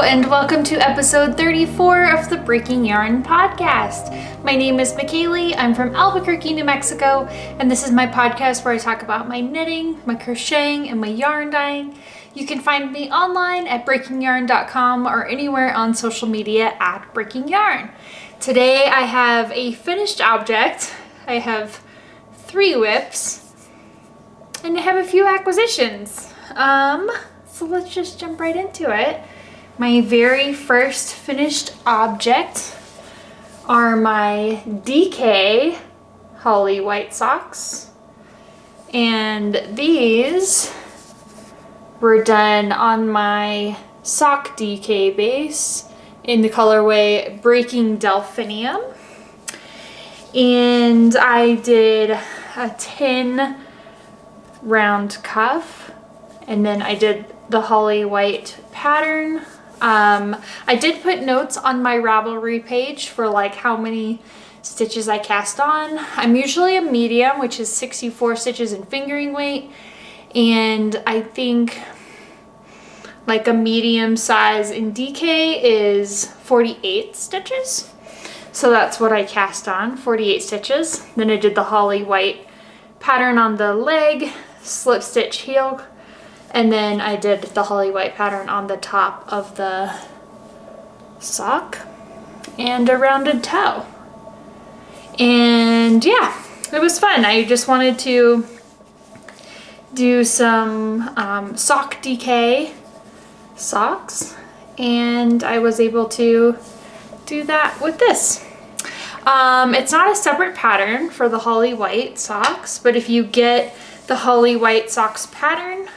and welcome to episode 34 of the Breaking Yarn podcast. My name is Mikaylee, I'm from Albuquerque, New Mexico, and this is my podcast where I talk about my knitting, my crocheting, and my yarn dyeing. You can find me online at breakingyarn.com or anywhere on social media at Breaking Yarn. Today I have a finished object. I have 3 whips, and I have a few acquisitions. So let's just jump right into it. My very first finished object are my DK Holly white socks. And these were done on my sock DK base in the colorway Breaking Delphinium. And I did a 10 round cuff, and then I did the Holly white pattern. I did put notes on my Ravelry page for like how many stitches I cast on. I'm usually a medium, which is 64 stitches in fingering weight, and I think like a medium size in DK is 48 stitches. So that's what I cast on, 48 stitches. Then I did the Holly white pattern on the leg, slip stitch heel, and then I did the Holly white pattern on the top of the sock and a rounded toe. And yeah, it was fun. I just wanted to do some sock DK socks, and I was able to do that with this. It's not a separate pattern for the Holly white socks, but if you get the Holly white socks pattern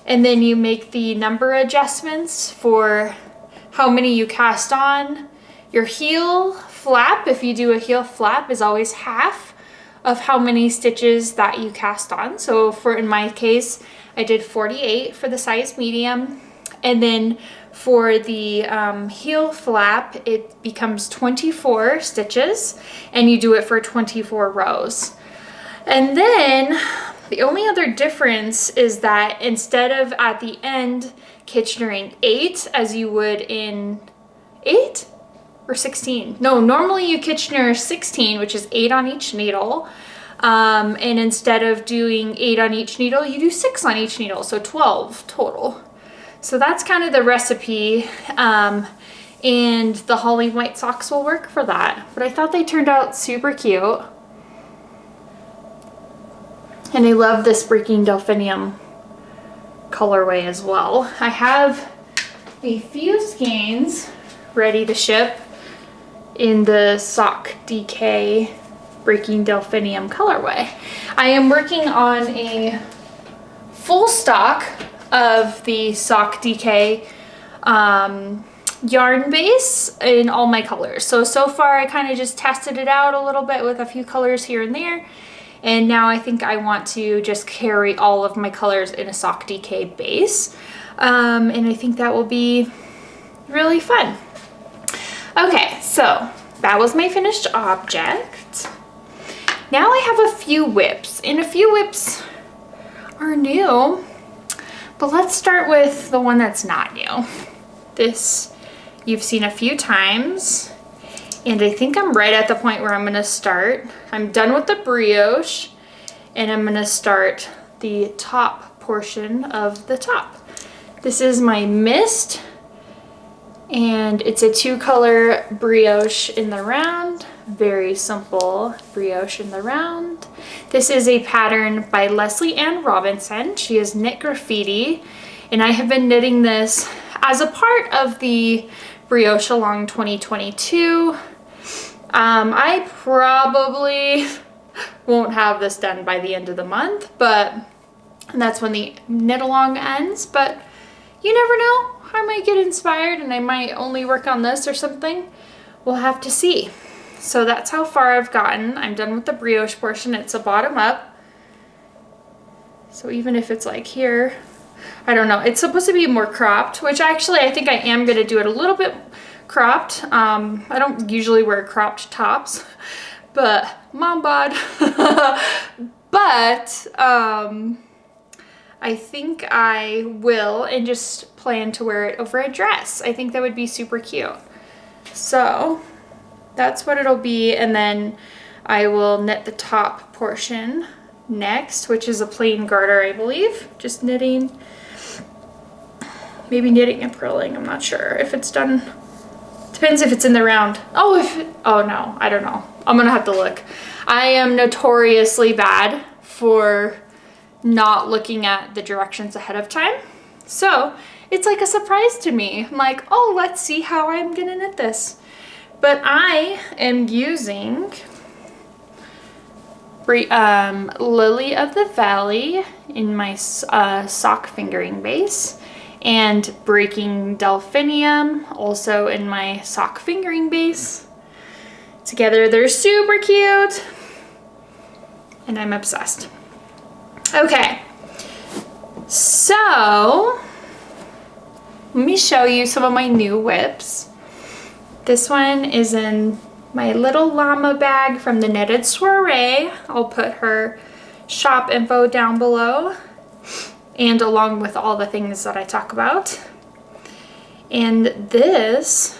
and then you make the number adjustments for how many you cast on, your heel flap, if you do a heel flap, is always half of how many stitches that you cast on. So in my case, I did 48 for the size medium, and then for the heel flap, it becomes 24 stitches, and you do it for 24 rows. And then the only other difference is that instead of at the end Kitchenering 8 as you would in 8 or 16. No, normally you Kitchener 16, which is 8 on each needle. And instead of doing 8 on each needle, you do 6 on each needle, so 12 total. So that's kind of the recipe, and the Holly white socks will work for that. But I thought they turned out super cute. And I love this Breaking Delphinium colorway as well. I have a few skeins ready to ship in the sock DK Breaking Delphinium colorway. I am working on a full stock of the sock DK yarn base in all my colors. So far I kind of just tested it out a little bit with a few colors here and there. And now I think I want to just carry all of my colors in a sock DK base. And I think that will be really fun. Okay, so that was my finished object. Now I have a few whips, and a few whips are new. But let's start with the one that's not new. This you've seen a few times. And I think I'm right at the point where I'm gonna start. I'm done with the brioche, and I'm gonna start the top portion of the top. This is my mist, and it's a 2-color brioche in the round. Very simple brioche in the round. This is a pattern by Lesley and Robinson. She is Knit Graffiti, and I have been knitting this as a part of the Brioche Along 2022. I probably won't have this done by the end of the month, but that's when the knit along ends. But you never know, I might get inspired and I might only work on this or something. We'll have to see. So that's how far I've gotten. I'm done with the brioche portion. It's a bottom up. So even if it's like here, I don't know. It's supposed to be more cropped, which actually I think I am going to do it a little bit cropped. I don't usually wear cropped tops, but mom bod. But I think I will, and just plan to wear it over a dress. I think that would be super cute. So that's what it'll be, and then I will knit the top portion next, which is a plain garter, I believe. Just knitting, maybe knitting and purling. I'm not sure if it's done. Depends if it's in the round. Oh, no, I don't know. I'm gonna have to look. I am notoriously bad for not looking at the directions ahead of time. So it's like a surprise to me. I'm like, oh, let's see how I'm gonna knit this. But I am using Lily of the Valley in my sock fingering base, and Breaking Delphinium also in my sock fingering base. Together they're super cute, and I'm obsessed. Okay, so let me show you some of my new whips. This one is in my little llama bag from the Knitted Soiree. I'll put her shop info down below, and along with all the things that I talk about. And this,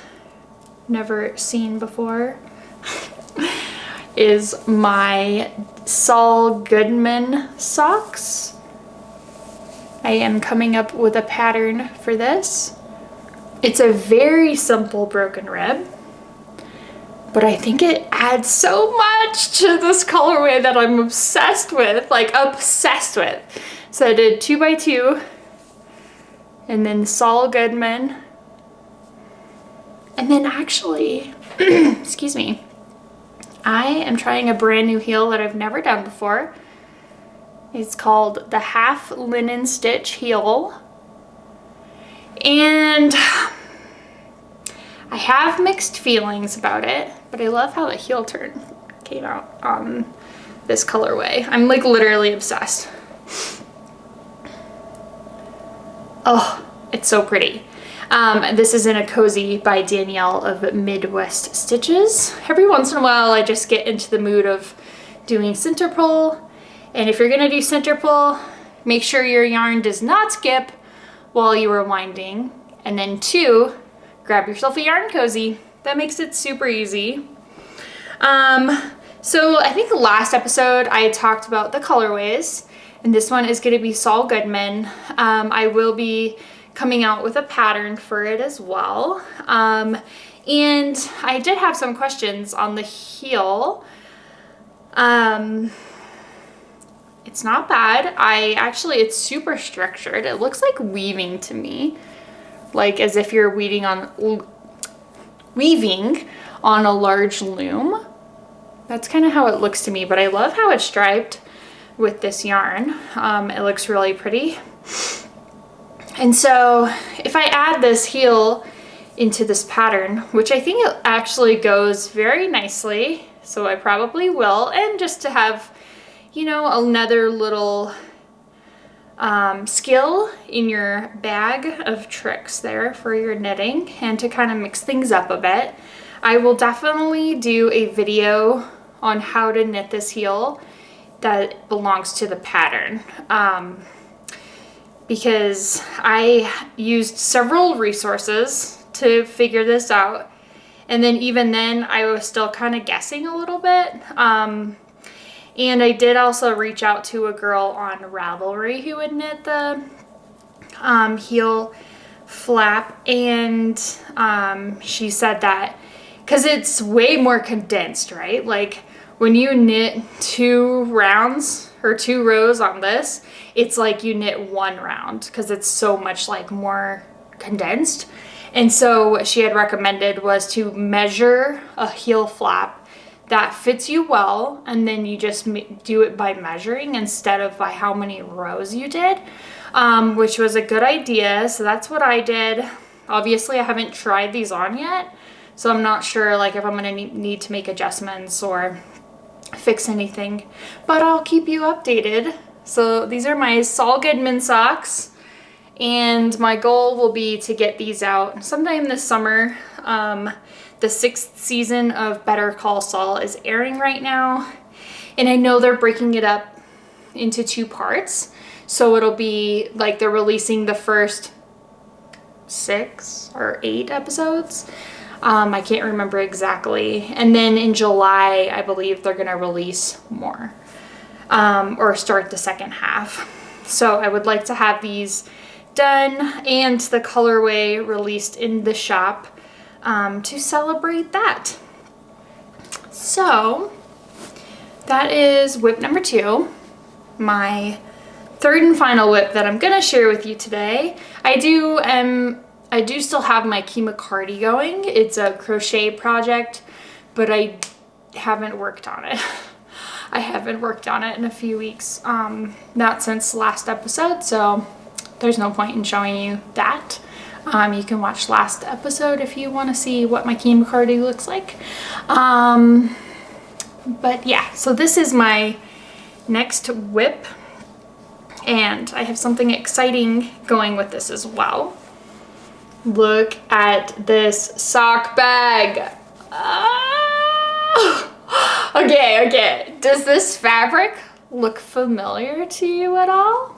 never seen before, is my Saul Goodman socks. I am coming up with a pattern for this. It's a very simple broken rib, but I think it adds so much to this colorway that I'm obsessed with, like obsessed with. So I did 2x2, and then Saul Goodman, and then actually, excuse me, I am trying a brand new heel that I've never done before. It's called the Half Linen Stitch Heel, and I have mixed feelings about it, but I love how the heel turn came out on this colorway. I'm like literally obsessed. Oh, it's so pretty. This is in a cozy by Danielle of Midwest Stitches. Every once in a while I just get into the mood of doing center pull, and if you're gonna do center pull, make sure your yarn does not skip while you are winding, and then 2, grab yourself a yarn cozy. That makes it super easy. So I think the last episode I talked about the colorways, and this one is going to be Saul Goodman. I will be coming out with a pattern for it as well. And I did have some questions on the heel. It's not bad. It's super structured. It looks like weaving to me, like as if you're weaving on a large loom. That's kind of how it looks to me, but I love how it's striped with this yarn. It looks really pretty. And so if I add this heel into this pattern, which I think it actually goes very nicely, so I probably will, and just to have, you know, another little skill in your bag of tricks there for your knitting, and to kind of mix things up a bit, I will definitely do a video on how to knit this heel that belongs to the pattern, because I used several resources to figure this out, and then even then I was still kind of guessing a little bit. And I did also reach out to a girl on Ravelry who would knit the heel flap, and she said that because it's way more condensed, right? Like when you knit 2 rounds or 2 rows on this, it's like you knit 1 round because it's so much like more condensed. And so what she had recommended was to measure a heel flap that fits you well, and then you just do it by measuring instead of by how many rows you did, which was a good idea. So that's what I did. Obviously I haven't tried these on yet, so I'm not sure like if I'm gonna need to make adjustments or fix anything, but I'll keep you updated. So these are my Saul Goodman socks, and my goal will be to get these out sometime this summer. The 6th season of Better Call Saul is airing right now, and I know they're breaking it up into 2 parts. So it'll be like they're releasing the first 6 or 8 episodes. I can't remember exactly. And then in July, I believe they're gonna release more, or start the second half. So I would like to have these done and the colorway released in the shop to celebrate that. So that is whip number 2. My third and final whip that I'm gonna share with you today. I do still have my Mikaylee going. It's a crochet project, but I haven't worked on it. I haven't worked on it in a few weeks, not since last episode, so there's no point in showing you that. You can watch last episode if you want to see what my Mikaylee looks like. But yeah, so this is my next whip, and I have something exciting going with this as well. Look at this sock bag. Okay. Does this fabric look familiar to you at all?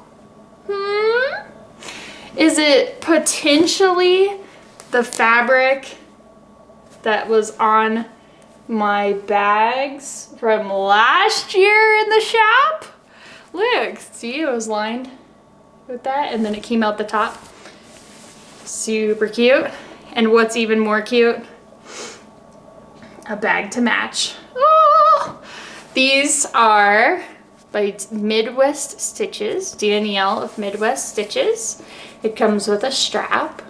Is it potentially the fabric that was on my bags from last year in the shop? Look, see, it was lined with that, and then it came out the top. Super cute. And what's even more cute? A bag to match. Oh! These are by Midwest Stitches, Danielle of Midwest Stitches. It comes with a strap.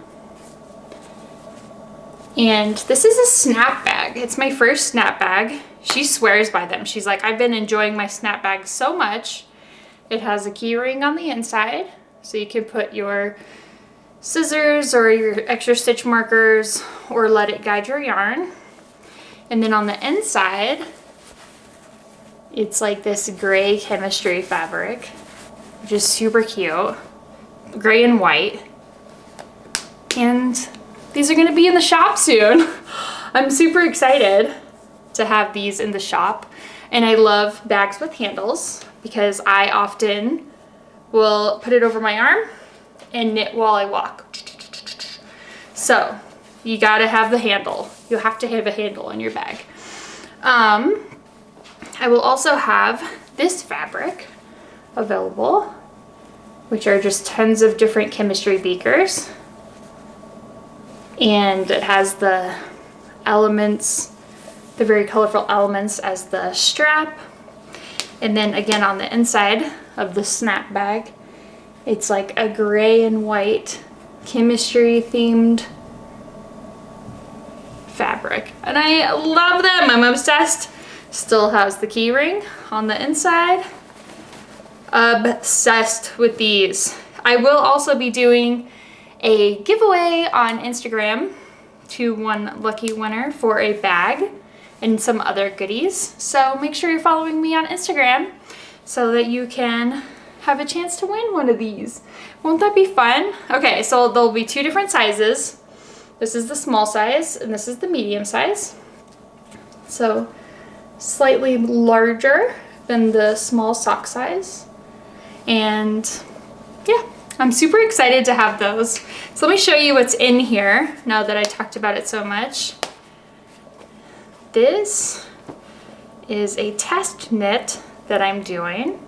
And this is a snap bag. It's my first snap bag. She swears by them. She's like, I've been enjoying my snap bag so much. It has a key ring on the inside, so you can put your scissors or your extra stitch markers or let it guide your yarn. And then on the inside, it's like this gray chemistry fabric, which is super cute. Gray and white. And these are gonna be in the shop soon. I'm super excited to have these in the shop. And I love bags with handles because I often will put it over my arm and knit while I walk. So you gotta have the handle. You have to have a handle in your bag. I will also have this fabric available, which are just tons of different chemistry beakers. And it has the elements, the very colorful elements as the strap. And then again on the inside of the snap bag, it's like a gray and white chemistry themed fabric. And I love them, I'm obsessed. Still has the key ring on the inside. Obsessed with these. I will also be doing a giveaway on Instagram to one lucky winner for a bag and some other goodies. So make sure you're following me on Instagram so that you can have a chance to win one of these. Won't that be fun? Okay, so there'll be 2 different sizes. This is the small size and this is the medium size. So slightly larger than the small sock size. And yeah, I'm super excited to have those. So let me show you what's in here now that I talked about it so much. This is a test knit that I'm doing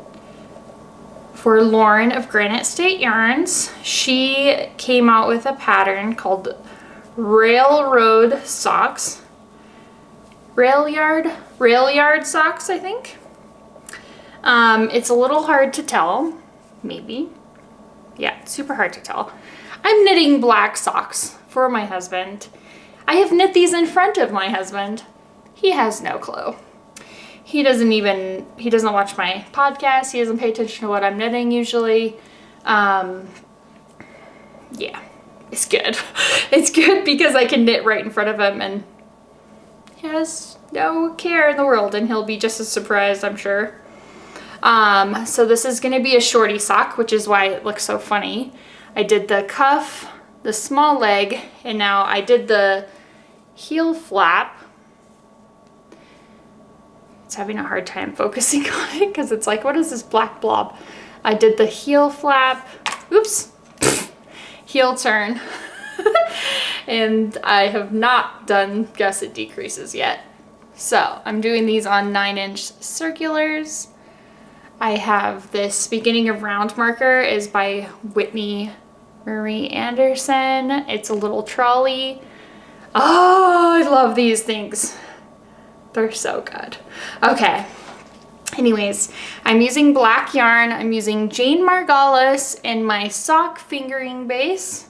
for Lauren of Granite State Yarns. She came out with a pattern called Railroad Socks. Railyard Socks, I think. It's a little hard to tell, maybe. Yeah, super hard to tell. I'm knitting black socks for my husband. I have knit these in front of my husband. He has no clue. He doesn't watch my podcast. He doesn't pay attention to what I'm knitting usually. Yeah, it's good. It's good because I can knit right in front of him and he has no care in the world and he'll be just as surprised, I'm sure. So this is gonna be a shorty sock, which is why it looks so funny. I did the cuff, the small leg, and now I did the heel flap. It's having a hard time focusing on it because it's like, what is this black blob? I did the heel flap, oops, heel turn, and I have not done gusset decreases yet. So I'm doing these on 9-inch circulars. I have this Beginning of Round marker is by Whitney Marie Anderson. It's a little trolley. Oh, I love these things. They're so good. Okay. Anyways, I'm using black yarn. I'm using Jane Margolis in my sock fingering base.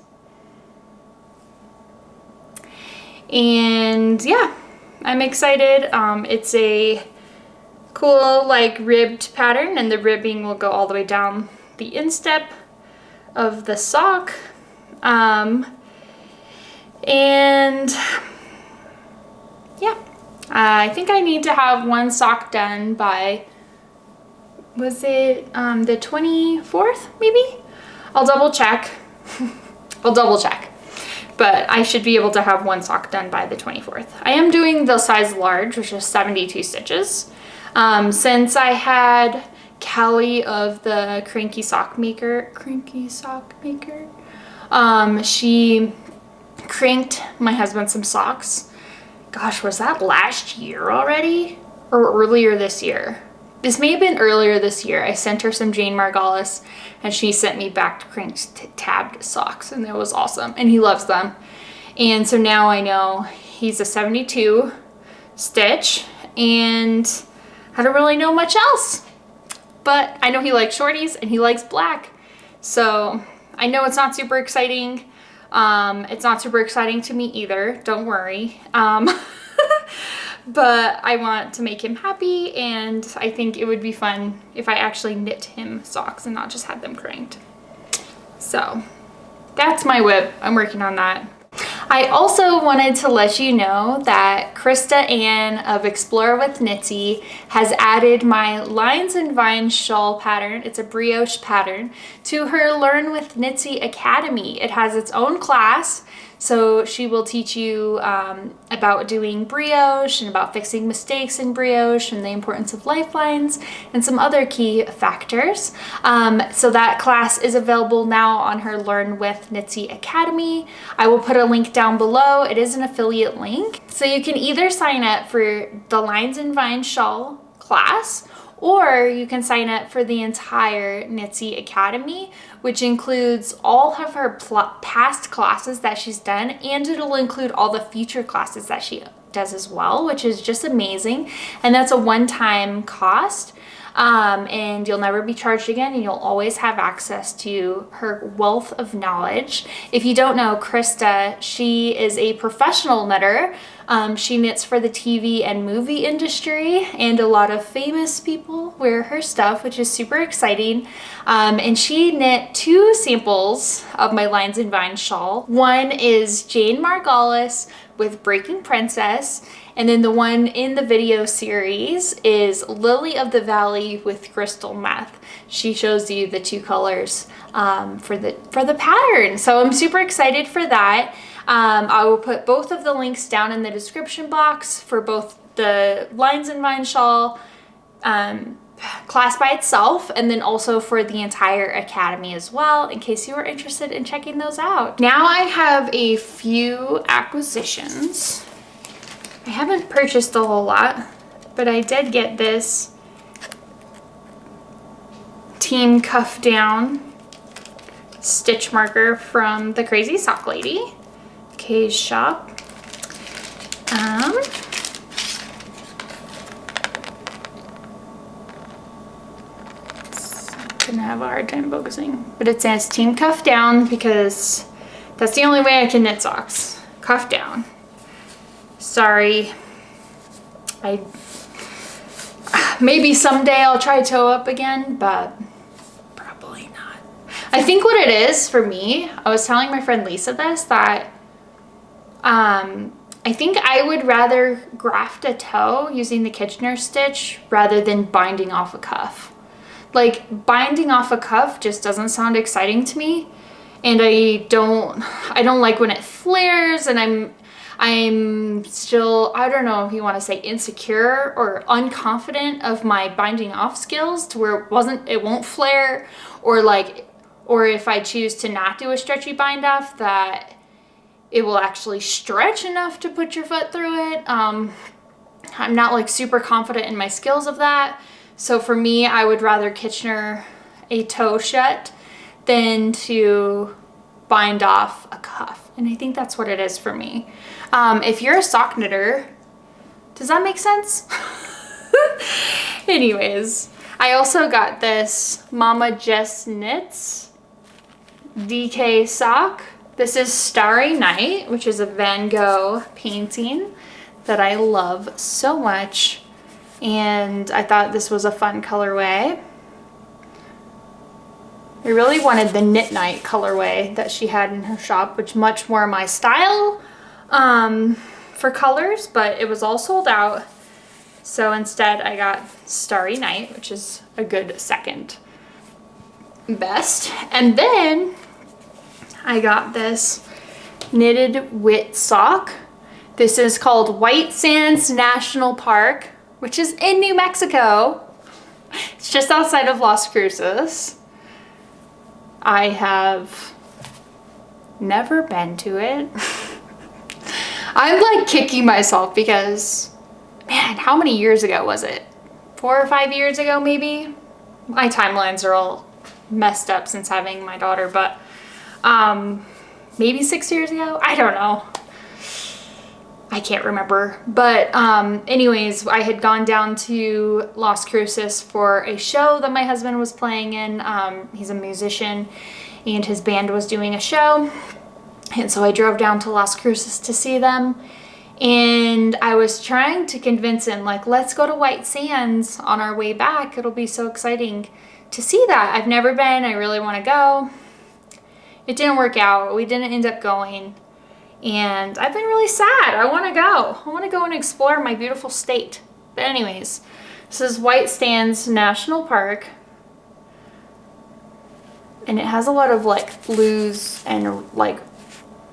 And yeah, I'm excited. It's a cool like ribbed pattern, and the ribbing will go all the way down the instep of the sock. And yeah, I think I need to have one sock done by, was it the 24th maybe? I'll double check. I'll double check. But I should be able to have one sock done by the 24th. I am doing the size large, which is 72 stitches. Since I had Callie of the Cranky Sock Maker, she cranked my husband some socks. Gosh, was that last year already? Or earlier this year? This may have been earlier this year. I sent her some Jane Margolis and she sent me back to cranked tabbed socks, and it was awesome. And he loves them. And so now I know he's a 72 stitch, and I don't really know much else. But I know he likes shorties and he likes black. So I know it's not super exciting. It's not super exciting to me either, don't worry. But I want to make him happy, and I think it would be fun if I actually knit him socks and not just had them cranked. So that's my whip. I'm working on that. I also wanted to let you know that Krista Ann of Explore with Knitsy has added my Lines and Vines shawl pattern, it's a brioche pattern, to her Learn with Knitsy Academy. It has its own class, so she will teach you about doing brioche and about fixing mistakes in brioche and the importance of lifelines and some other key factors. So that class is available now on her Learn with Knitsy Academy. I will put a link down below. It is an affiliate link. So you can either sign up for the Lines and Vines shawl class, or you can sign up for the entire Knitsy Academy, which includes all of her past classes that she's done, and it'll include all the future classes that she does as well, which is just amazing. And that's a one-time cost. And you'll never be charged again, and you'll always have access to her wealth of knowledge. If you don't know Krista, she is a professional knitter. She knits for the TV and movie industry, and a lot of famous people wear her stuff, which is super exciting. And she knit 2 samples of my Lines and Vines shawl. One is Jane Margolis with Breaking Princess, and then the one in the video series is Lily of the Valley with Crystal Meth. She shows you the 2 colors for the pattern. So I'm super excited for that. I will put both of the links down in the description box for both the Lines and Vines shawl class by itself, and then also for the entire academy as well, in case you are interested in checking those out. Now I have a few acquisitions. I haven't purchased a whole lot, but I did get this Team Cuff Down stitch marker from the Crazy Sock Lady, Kay's shop. I'm gonna have a hard time focusing, but it says Team Cuff Down because that's the only way I can knit socks. Cuff down. Sorry. Maybe someday I'll try toe up again, but probably not. I think what it is for me, I was telling my friend Lisa this, that I think I would rather graft a toe using the Kitchener stitch rather than binding off a cuff. Like, binding off a cuff just doesn't sound exciting to me, and I don't like when it flares, and I'm still, I don't know if you want to say insecure or unconfident of my binding off skills to where it won't flare, or like, or if I choose to not do a stretchy bind off, that it will actually stretch enough to put your foot through it. I'm not like super confident in my skills of that. So for me, I would rather Kitchener a toe shut than to bind off a cuff. And I think that's what it is for me. If you're a sock knitter, does that make sense? Anyways, I also got this Momma Jess Knits DK sock. This is Starry Night, which is a Van Gogh painting that I love so much. And I thought this was a fun colorway. I really wanted the Knit Night colorway that she had in her shop, which much more my style for colors, but it was all sold out. So instead I got Starry Night, which is a good second best. And then I got this knitted wit sock. This is called White Sands National Park, which is in New Mexico. It's just outside of Las Cruces. I have never been to it. I'm like kicking myself because, man, how many years ago was it? 4 or 5 years ago, maybe? My timelines are all messed up since having my daughter, but maybe 6 years ago? I don't know. I can't remember. But anyways, I had gone down to Las Cruces for a show that my husband was playing in. He's a musician and his band was doing a show. And so I drove down to Las Cruces to see them. And I was trying to convince him, like, let's go to White Sands on our way back. It'll be so exciting to see that. I've never been. I really want to go. It didn't work out. We didn't end up going. And I've been really sad. I want to go. I want to go and explore my beautiful state. But anyways, this is White Sands National Park. And it has a lot of like blues and like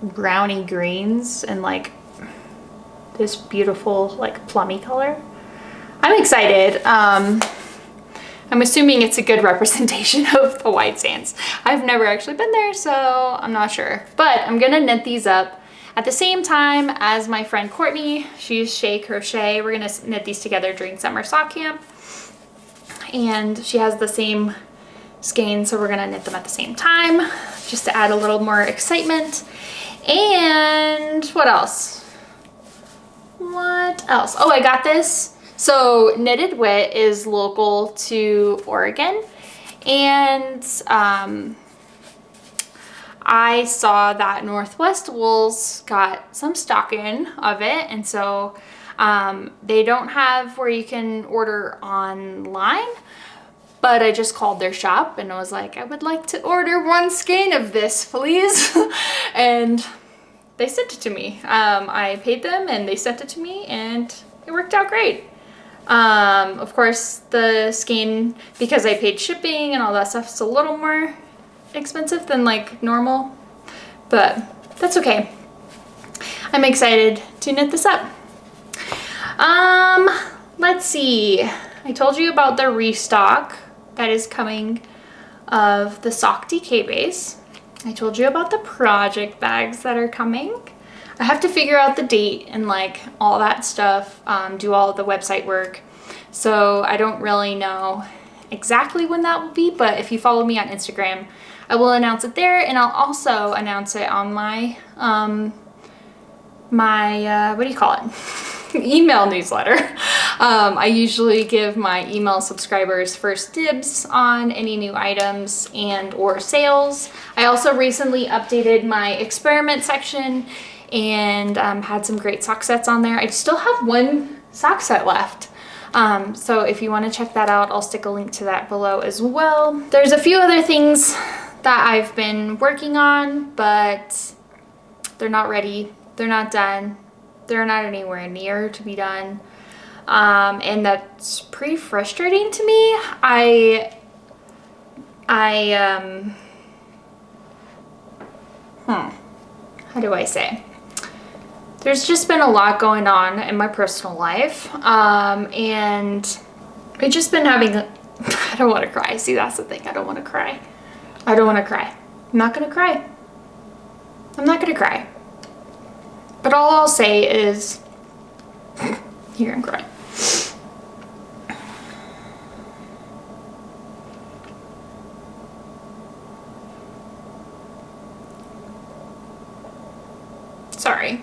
browny greens and like this beautiful like plummy color. I'm excited. I'm assuming it's a good representation of the White Sands. I've never actually been there, so I'm not sure. But I'm gonna knit these up at the same time as my friend Courtney. She's Shea Crochet. We're gonna knit these together during summer sock camp. And she has the same skein, so we're gonna knit them at the same time, just to add a little more excitement. And what else? What else? Oh, I got this. So Knitted Wit is local to Oregon, and I saw that Northwest Wools got some stock in of it, and so they don't have where you can order online, but I just called their shop and I was like, I would like to order 1 skein of this, please. And they sent it to me. I paid them and they sent it to me and it worked out great. Of course, the skein, because I paid shipping and all that stuff, is a little more expensive than like normal, but that's okay. I'm excited to knit this up. Let's see. I told you about the restock that is coming of the sock DK base. I told you about the project bags that are coming. I have to figure out the date and like all that stuff, do all the website work. So I don't really know exactly when that will be, but if you follow me on Instagram, I will announce it there, and I'll also announce it on my, what do you call it? Email newsletter. I usually give my email subscribers first dibs on any new items and or sales. I also recently updated my experiment section and had some great sock sets on there. I still have 1 sock set left. So if you want to check that out, I'll stick a link to that below as well. There's a few other things that I've been working on, but they're not ready. They're not done. They're not anywhere near to be done. And that's pretty frustrating to me. how do I say? there's just been a lot going on in my personal life. And I've just been having, I don't want to cry. See, that's the thing. I don't want to cry. I don't want to cry. I'm not going to cry. I'm not going to cry. But all I'll say is, here, I'm crying. Sorry.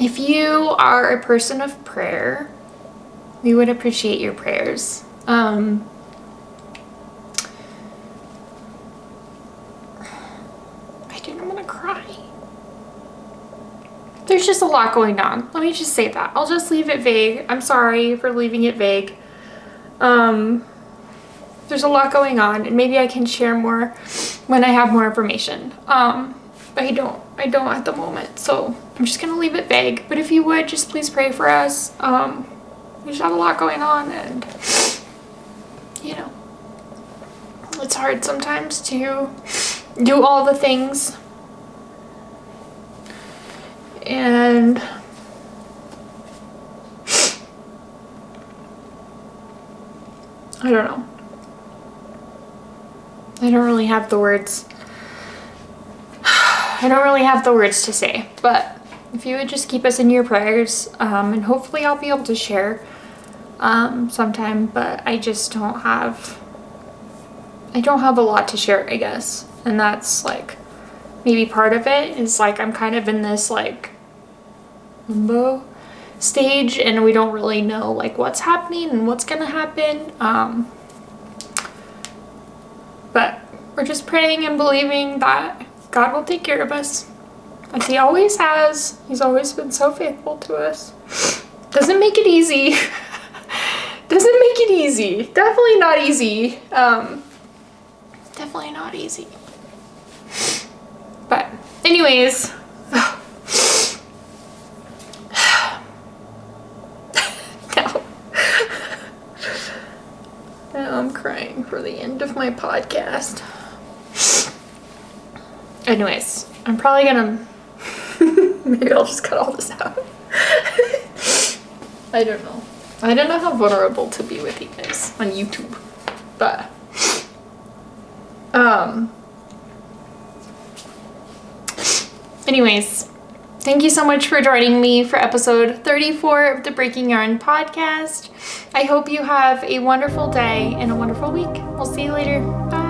If you are a person of prayer, we would appreciate your prayers. I didn't want to cry. There's just a lot going on. Let me just say that. I'll just leave it vague. I'm sorry for leaving it vague. There's a lot going on, and maybe I can share more when I have more information. But I don't at the moment, so I'm just gonna leave it vague. But if you would, just please pray for us. We just have a lot going on, and you know, it's hard sometimes to do all the things. And I don't know. I don't really have the words. I don't really have the words to say, but if you would just keep us in your prayers, and hopefully I'll be able to share sometime, but I just don't have a lot to share, I guess. And that's like maybe part of it is like I'm kind of in this like limbo stage, and we don't really know like what's happening and what's gonna happen. But we're just praying and believing that God will take care of us, as he always has. He's always been so faithful to us. Doesn't make it easy. Doesn't make it easy. Definitely not easy. Definitely not easy. But anyways, now I'm crying for the end of my podcast. Anyways, I'm probably gonna maybe I'll just cut all this out. I don't know. I don't know how vulnerable to be with you guys on YouTube, but anyways, thank you so much for joining me for episode 34 of the Breaking Yarn podcast. I hope you have a wonderful day and a wonderful week. We'll see you later. Bye.